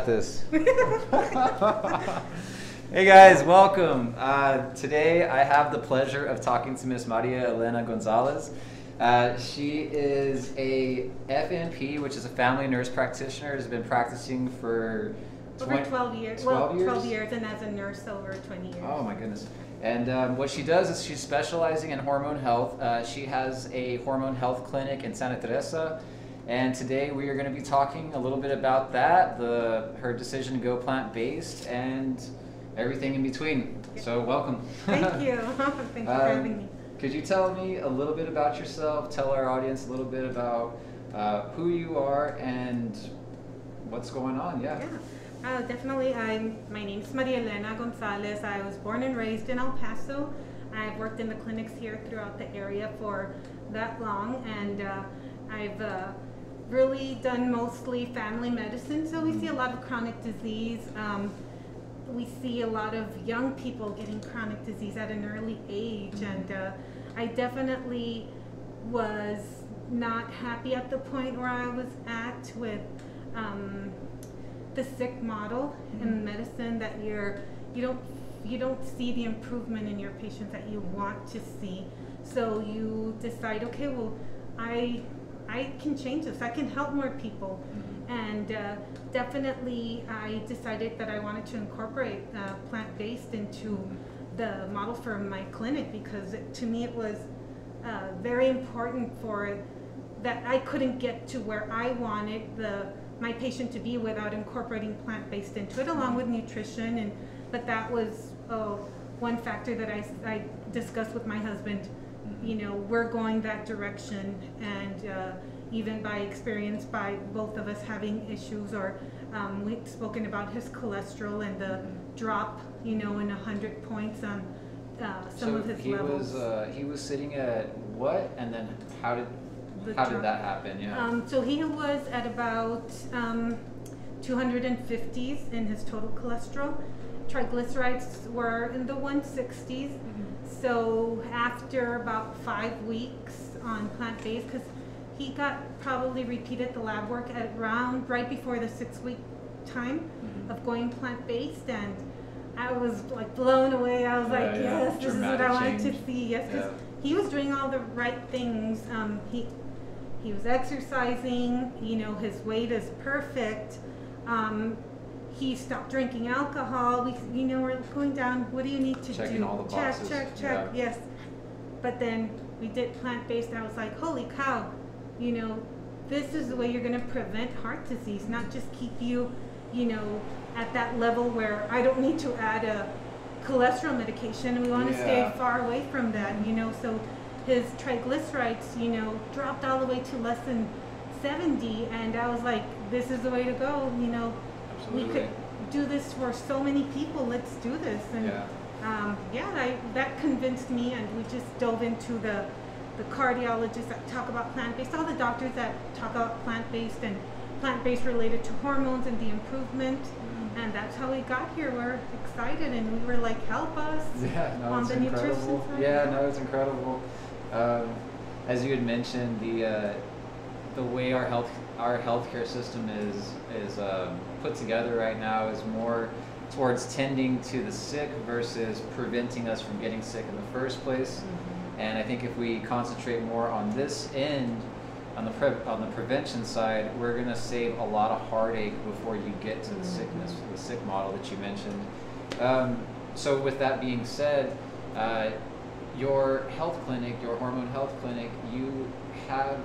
This. Hey guys, welcome. Today I have the pleasure of talking to Miss Mariaelena Gonzalez. She is a FNP, which is a family nurse practitioner. Has been practicing for over 12 years. 12 years, and as a nurse over 20 years. Oh my goodness. And what she does is she's specializing in hormone health. She has a hormone health clinic in Santa Teresa. And today we are going to be talking a little bit about that, her decision to go plant-based, and everything in between. So welcome. Thank you. Thank you for having me. Could you tell me a little bit about yourself, tell our audience a little bit about who you are and what's going on? Yeah. Definitely. My name is Mariaelena Gonzalez. I was born and raised in El Paso. I've worked in the clinics here throughout the area for that long, and I've really done mostly family medicine. So we see a lot of chronic disease. We see a lot of young people getting chronic disease at an early age, and I definitely was not happy at the point where I was at with the sick model in medicine, that you don't see the improvement in your patients that you want to see. So you decide, okay, well, I can change this. I can help more people. And definitely I decided that I wanted to incorporate plant-based into the model for my clinic, because to me it was very important for that I couldn't get to where I wanted my patient to be without incorporating plant-based into it, along with nutrition. But that was one factor that I discussed with my husband. You know, we're going that direction, and even by experience, by both of us having issues, or we've spoken about his cholesterol and the drop, in 100 points on some of his levels. He was sitting at what, and then how did that happen? Yeah. So he was at about 250s in his total cholesterol. Triglycerides were in the 160s. So after about 5 weeks on plant-based, because he got probably repeated the lab work at around right before the 6-week time of going plant-based, and I was like blown away. I was like, yes, this is what I wanted to see. Yes, because he was doing all the right things. He was exercising. His weight is perfect. He stopped drinking alcohol. We're going down. What do you need to Checking do? all the boxes. Check. Yeah. Yes. But then we did plant-based. I was like, holy cow! This is the way you're going to prevent heart disease. Not just keep you, at that level where I don't need to add a cholesterol medication. We want to stay far away from that. So his triglycerides, dropped all the way to less than 70, and I was like, this is the way to go. We could do this for so many people. Let's do this. And that convinced me, and we just dove into the cardiologists that talk about plant-based, all the doctors that talk about plant-based and plant-based related to hormones and the improvement. And that's how we got here. We're excited, and we were like, help us on the nutrition side. It's incredible. As you had mentioned, the way our healthcare system is put together right now is more towards tending to the sick versus preventing us from getting sick in the first place. And I think if we concentrate more on this end, on the prevention side, we're going to save a lot of heartache before you get to the sickness, the sick model that you mentioned. So with that being said, your health clinic, your hormone health clinic, you have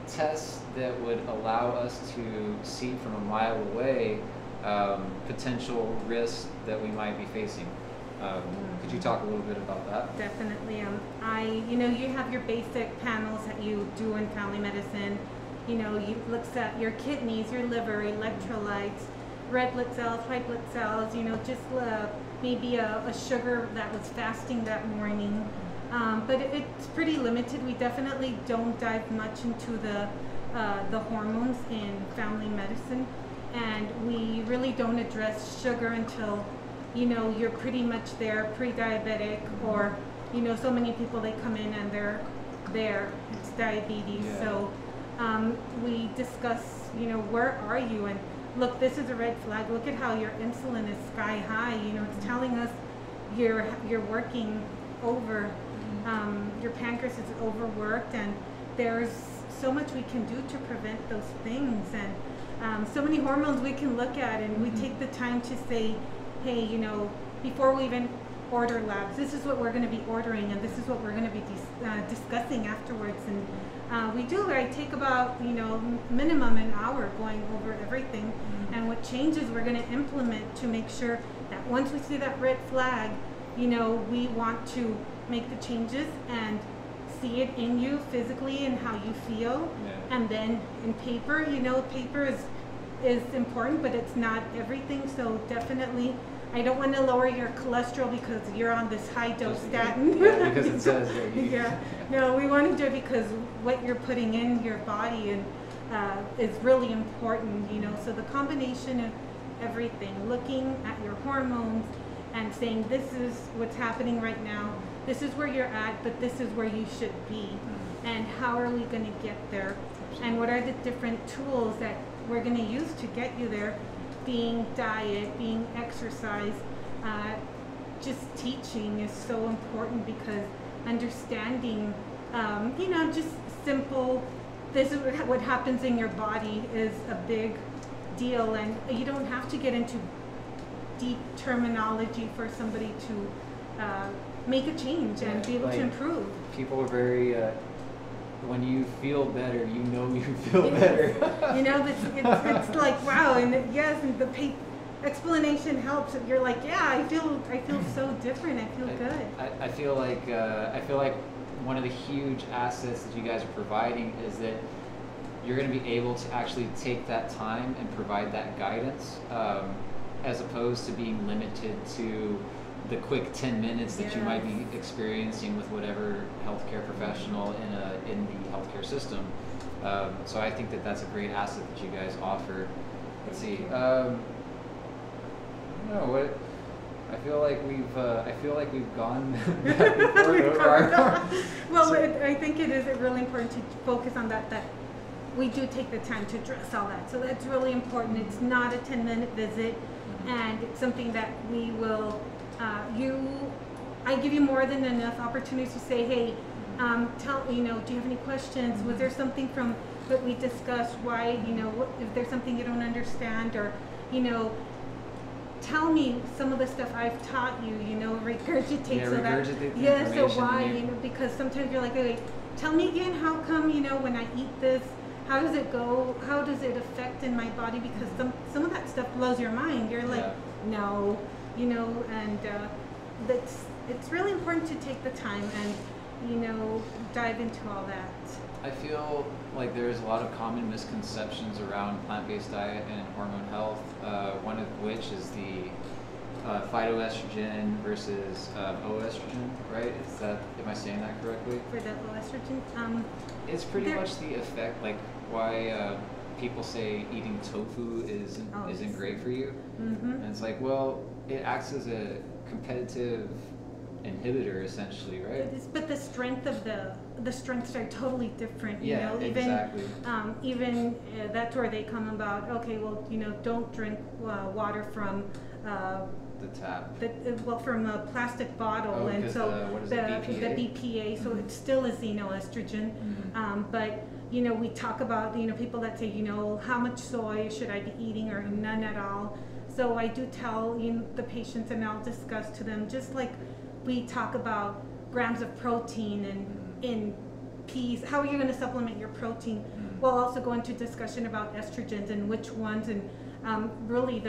tests that would allow us to see from a mile away potential risks that we might be facing. Could you talk a little bit about that? Definitely. You have your basic panels that you do in family medicine. You look at your kidneys, your liver, electrolytes, red blood cells, white blood cells. Just maybe a sugar that was fasting that morning. But it's pretty limited. We definitely don't dive much into the hormones in family medicine, and we really don't address sugar until you're pretty much there, pre-diabetic, or so many people, they come in and they're there, it's diabetes. So we discuss, where are you? And look, this is a red flag. Look at how your insulin is sky high. You know, it's telling us you're working over. Your pancreas is overworked, and there's so much we can do to prevent those things, and so many hormones we can look at, and we take the time to say, hey, you know, before we even order labs, this is what we're going to be ordering, and this is what we're going to be discussing afterwards. And I take about, you know, minimum an hour going over everything, and what changes we're going to implement to make sure that once we see that red flag, you know, we want to make the changes and see it in you physically and how you feel. Yeah. And then in paper, you know, paper is important, but it's not everything. So definitely, I don't want to lower your cholesterol because you're on this high dose statin. Yeah, because it says that yeah. No, we want to do it because what you're putting in your body and is really important, you know. So the combination of everything, looking at your hormones and saying, this is what's happening right now, this is where you're at, but this is where you should be, and how are we going to get there, and what are the different tools that we're going to use to get you there, being diet, being exercise. Just teaching is so important, because understanding, you know, just simple, this is what happens in your body is a big deal, and you don't have to get into deep terminology for somebody to make a change and be able to improve. People are very, when you feel better, you know you feel better. You know, it's like, wow, and yes, and the explanation helps. You're like, yeah, I feel so different. I feel good. I feel like one of the huge assets that you guys are providing is that you're going to be able to actually take that time and provide that guidance, as opposed to being limited to the quick 10 minutes that you might be experiencing with whatever healthcare professional in the healthcare system. So I think that that's a great asset that you guys offer. Let's see. I don't know what. I feel like we've gone before. Well, I think it is really important to focus on that we do take the time to address all that. So that's really important. It's not a 10-minute visit, and it's something that we will. I give you more than enough opportunities to say, hey, do you have any questions? Was there something from what we discussed? Why, if there's something you don't understand, or, tell me some of the stuff I've taught you, regurgitate. Yeah, so regurgitate that, so why, because sometimes you're like, okay, tell me again, how come, when I eat this, how does it go? How does it affect in my body? Because some of that stuff blows your mind. You're like, no. And it's really important to take the time and, dive into all that. I feel like there's a lot of common misconceptions around plant-based diet and hormone health, one of which is the phytoestrogen versus oestrogen, right? Am I saying that correctly? For the oestrogen? It's pretty much the effect, like why people say eating tofu isn't great for you. Mm-hmm. And it's like, well, it acts as a competitive inhibitor, essentially, right? But the strengths are totally different. Yeah, even, exactly. Even that's where they come about. Okay, well, don't drink water from the tap. From a plastic bottle, and so what is it, the BPA. So it still is xenoestrogen, but. We talk about, people that say, how much soy should I be eating, or none at all. So I do tell the patients, and I'll discuss to them, just like we talk about grams of protein and in peas, how are you going to supplement your protein? We'll also go into discussion about estrogens and which ones, and really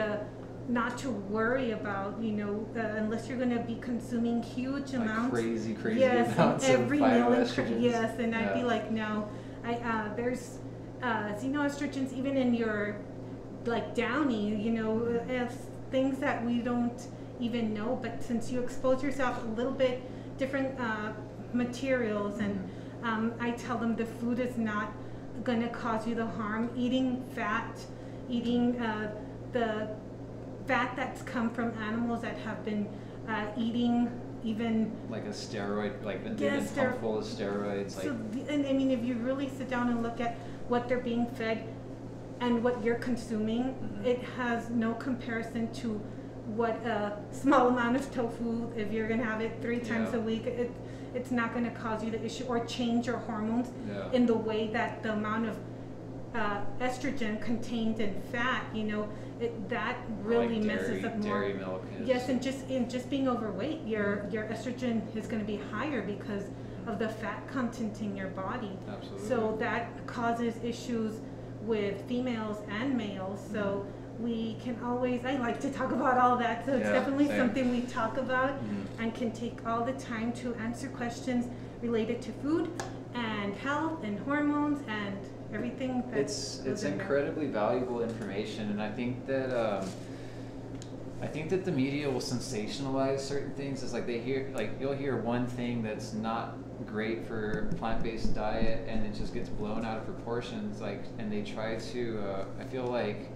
not to worry about, unless you're going to be consuming huge amounts. Crazy yes, amounts every of meal. Yes, and I'd be like, no. There's xenoestrogens even in your downy, things that we don't even know, but since you expose yourself a little bit different materials, and I tell them the food is not going to cause you the harm. Eating the fat that's come from animals that have been eating even like a steroid, like they've been pumped full of steroids. So, and I mean, if you really sit down and look at what they're being fed, and what you're consuming, it has no comparison to what a small amount of tofu, if you're gonna have it 3 times a week, it's not gonna cause you the issue or change your hormones in the way that the amount of estrogen contained in fat, you know, that really like messes up more. Dairy milk is, yes, and just being overweight, your estrogen is going to be higher because of the fat content in your body. Absolutely. So that causes issues with females and males. So we can always, I like to talk about all that, so it's definitely something we talk about and can take all the time to answer questions related to food and health and hormones and everything. It's incredibly valuable information, and I think that the media will sensationalize certain things. It's like you'll hear one thing that's not great for plant-based diet, and it just gets blown out of proportions. And they try to. I feel like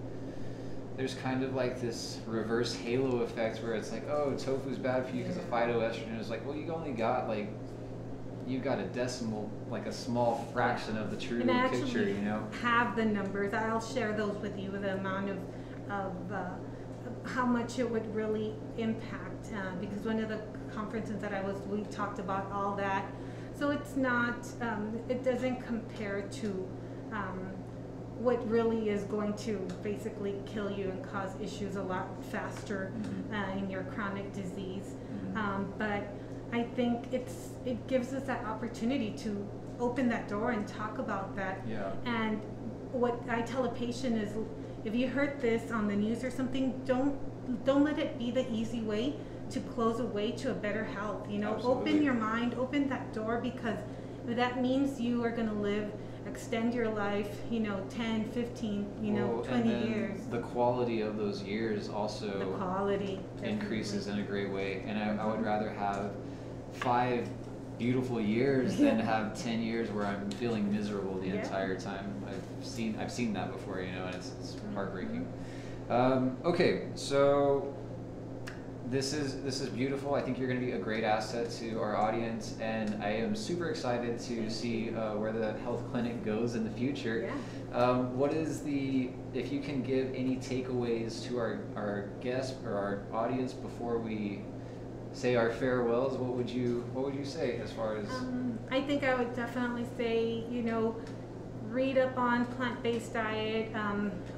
there's kind of like this reverse halo effect where it's like, oh, tofu's bad for you because of phytoestrogen. It's like, well, you only got you got a decimal, like a small fraction of the true picture, you know? Have the numbers. I'll share those with you, the amount of how much it would really impact, because one of the conferences that we talked about all that. So it's not, it doesn't compare to what really is going to basically kill you and cause issues a lot faster in your chronic disease. But I think it gives us that opportunity to open that door and talk about that. And what I tell a patient is, if you heard this on the news or something, don't let it be the easy way to close a way to a better health. You know, open your mind, open that door, because that means you are going to live, extend your life, you know, 10, 15, you know, 20 years. The quality of those years also increases in a great way. And I would rather have 5 beautiful years than have 10 years where I'm feeling miserable the entire time. I've seen that before, you know, and it's heartbreaking. Okay, so this is beautiful. I think you're going to be a great asset to our audience, and I am super excited to see where the health clinic goes in the future. What is if you can give any takeaways to our guests or our audience before we say our farewells, what would you say as far as? I think I would definitely say, you know, read up on plant-based diet,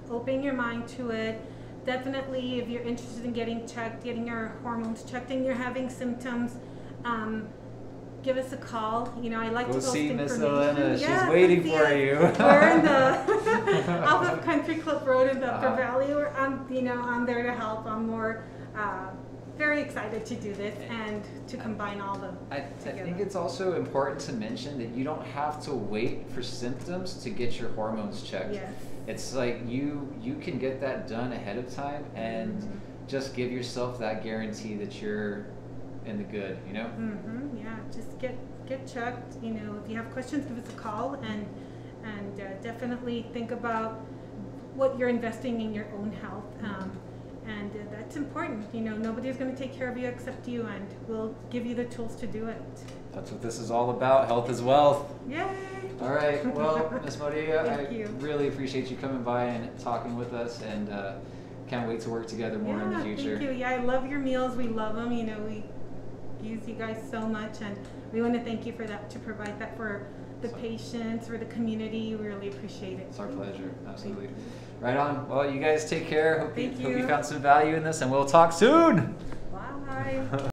open your mind to it. Definitely, if you're interested in getting your hormones checked and you're having symptoms, give us a call. You know, I like to post see information. Miss Elena. She's waiting for you. We're in the off of Country Club Road in the Upper Valley. I'm there to help. I'm more very excited to do this and to combine all the I think it's also important to mention that you don't have to wait for symptoms to get your hormones checked. It's like you can get that done ahead of time and just give yourself that guarantee that you're in the good, you know? Just get checked. You know, if you have questions, give us a call, and definitely think about what you're investing in your own health. And that's important. You know, nobody's going to take care of you except you, and we'll give you the tools to do it. That's what this is all about. Health is wealth. Yay! All right. Well, Ms. Maria, I really appreciate you coming by and talking with us, and can't wait to work together more in the future. Thank you. I love your meals. We love them. You know, we use you guys so much, and we want to thank you for that, to provide that for the patients, for the community. We really appreciate it. It's our pleasure. Absolutely. Right on. Well, you guys take care. Hope you found some value in this, and we'll talk soon. Bye.